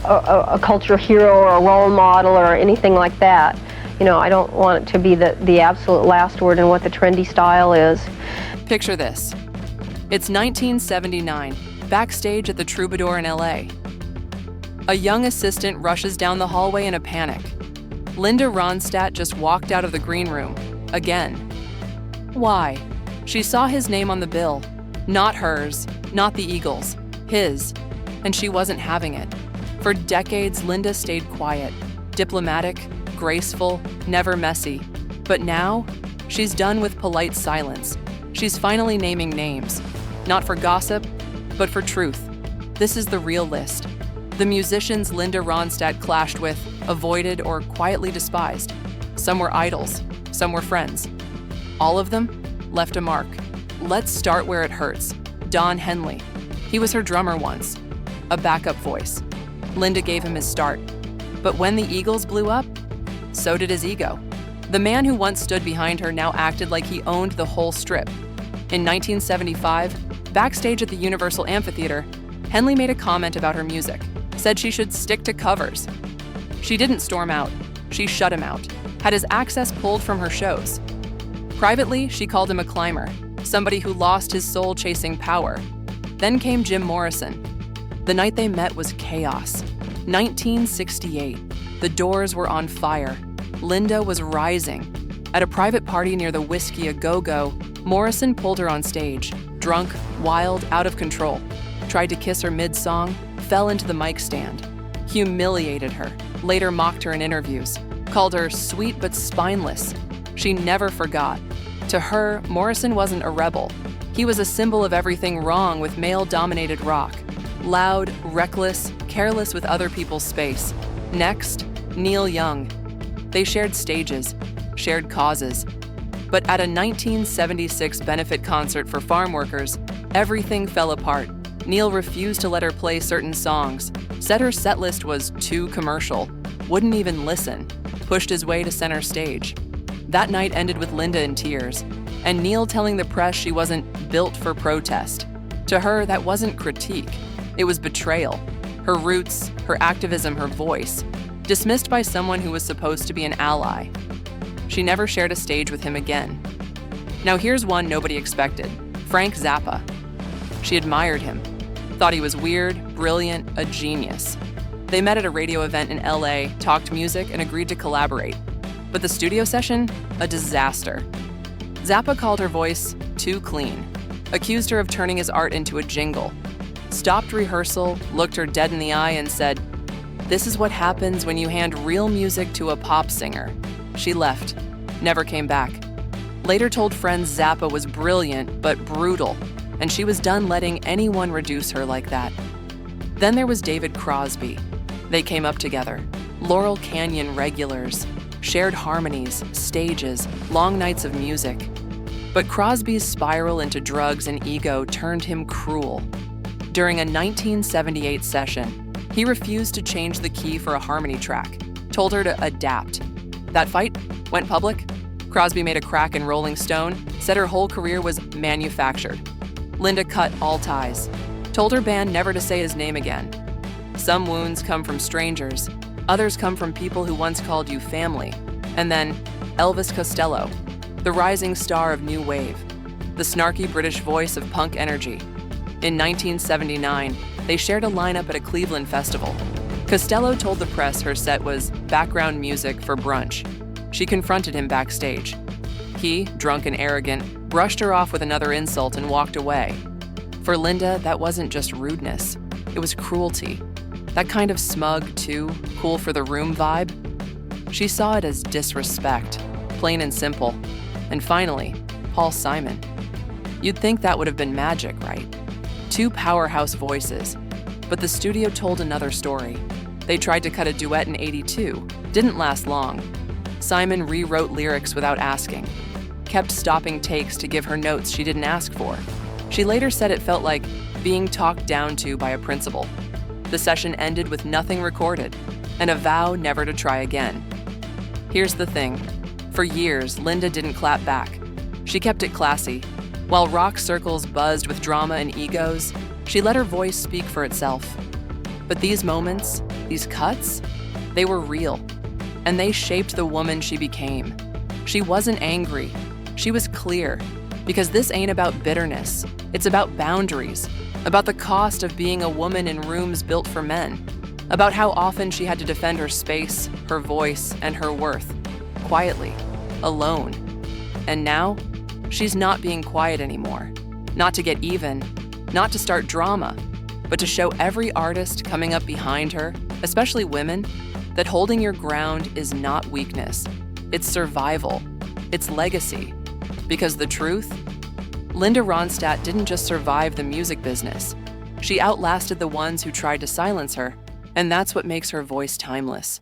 a cultural hero or a role model or anything like that. You know, I don't want it to be the absolute last word in what the trendy style is. Picture this. It's 1979, backstage at the Troubadour in LA. A young assistant rushes down the hallway in a panic. Linda Ronstadt just walked out of the green room, again. Why? She saw his name on the bill. Not hers, not the Eagles, his. And she wasn't having it. For decades, Linda stayed quiet, diplomatic, graceful, never messy. But now, she's done with polite silence. She's finally naming names. Not for gossip, but for truth. This is the real list. The musicians Linda Ronstadt clashed with, avoided, or quietly despised. Some were idols, some were friends. All of them left a mark. Let's start where it hurts. Don Henley. He was her drummer once, a backup voice. Linda gave him his start. But when the Eagles blew up, so did his ego. The man who once stood behind her now acted like he owned the whole strip. In 1975, backstage at the Universal Amphitheater, Henley made a comment about her music, said she should stick to covers. She didn't storm out. She shut him out, had his access pulled from her shows. Privately, she called him a climber, somebody who lost his soul chasing power. Then came Jim Morrison. The night they met was chaos. 1968. The Doors were on fire. Linda was rising. At a private party near the Whiskey A Go-Go, Morrison pulled her on stage, drunk, wild, out of control. Tried to kiss her mid-song, fell into the mic stand. Humiliated her, later mocked her in interviews, called her sweet but spineless. She never forgot. To her, Morrison wasn't a rebel. He was a symbol of everything wrong with male-dominated rock. Loud, reckless, careless with other people's space. Next, Neil Young. They shared stages, shared causes. But at a 1976 benefit concert for farm workers, everything fell apart. Neil refused to let her play certain songs, said her setlist was too commercial, wouldn't even listen, pushed his way to center stage. That night ended with Linda in tears, and Neil telling the press she wasn't built for protest. To her, that wasn't critique. It was betrayal. Her roots, her activism, her voice, dismissed by someone who was supposed to be an ally. She never shared a stage with him again. Now here's one nobody expected, Frank Zappa. She admired him, thought he was weird, brilliant, a genius. They met at a radio event in LA, talked music, and agreed to collaborate. But the studio session, a disaster. Zappa called her voice too clean, accused her of turning his art into a jingle, stopped rehearsal, looked her dead in the eye, and said, "This is what happens when you hand real music to a pop singer." She left, never came back. Later told friends Zappa was brilliant but brutal, and she was done letting anyone reduce her like that. Then there was David Crosby. They came up together, Laurel Canyon regulars, shared harmonies, stages, long nights of music. But Crosby's spiral into drugs and ego turned him cruel. During a 1978 session, he refused to change the key for a harmony track, told her to adapt. That fight went public. Crosby made a crack in Rolling Stone, said her whole career was manufactured. Linda cut all ties, told her band never to say his name again. Some wounds come from strangers, others come from people who once called you family. And then Elvis Costello, the rising star of New Wave, the snarky British voice of punk energy. In 1979, they shared a lineup at a Cleveland festival. Costello told the press her set was background music for brunch. She confronted him backstage. He, drunk and arrogant, brushed her off with another insult and walked away. For Linda, that wasn't just rudeness. It was cruelty. That kind of smug, too, cool for the room vibe. She saw it as disrespect, plain and simple. And finally, Paul Simon. You'd think that would have been magic, right? Two powerhouse voices. But the studio told another story. They tried to cut a duet in '82. Didn't last long. Simon rewrote lyrics without asking. Kept stopping takes to give her notes she didn't ask for. She later said it felt like being talked down to by a principal. The session ended with nothing recorded, and a vow never to try again. Here's the thing. For years, Linda didn't clap back. She kept it classy. While rock circles buzzed with drama and egos, she let her voice speak for itself. But these moments, these cuts, they were real, and they shaped the woman she became. She wasn't angry. She was clear, because this ain't about bitterness. It's about boundaries, about the cost of being a woman in rooms built for men, about how often she had to defend her space, her voice, and her worth, quietly, alone. And now, she's not being quiet anymore. Not to get even, not to start drama, but to show every artist coming up behind her, especially women, that holding your ground is not weakness. It's survival. It's legacy. Because the truth? Linda Ronstadt didn't just survive the music business. She outlasted the ones who tried to silence her, and that's what makes her voice timeless.